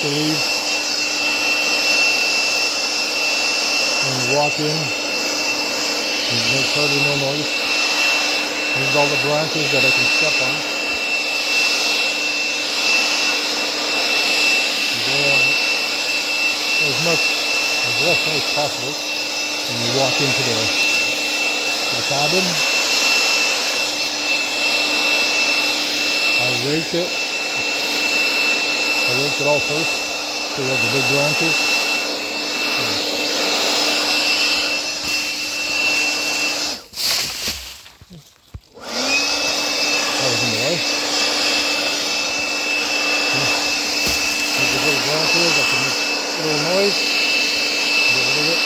the leaves. When you walk in, it makes hardly no noise. There's all the branches that I can step on. You go on it as much as less noise possible. And you walk into the cabin. I raked it. I raked it all first. So we have the big branches. That was in the way. These are little branches that can make a little noise. Get rid of it.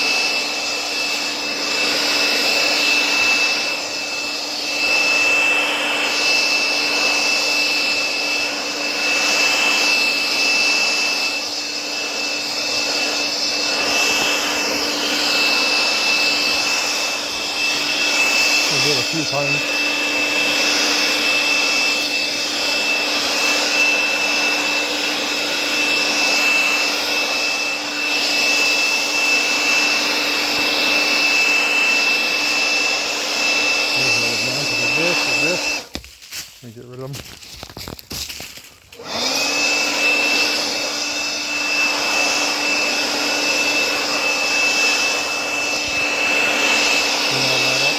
I did a few times. There's a little branch of this. Let me get rid of them. Clean all that up.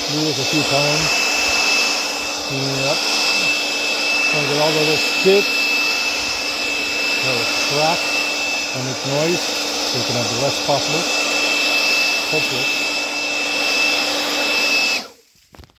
Do this a few times. Clean it up. Trying to get all the little skips, little cracks, and make noise so you can have the less possible. Hopefully.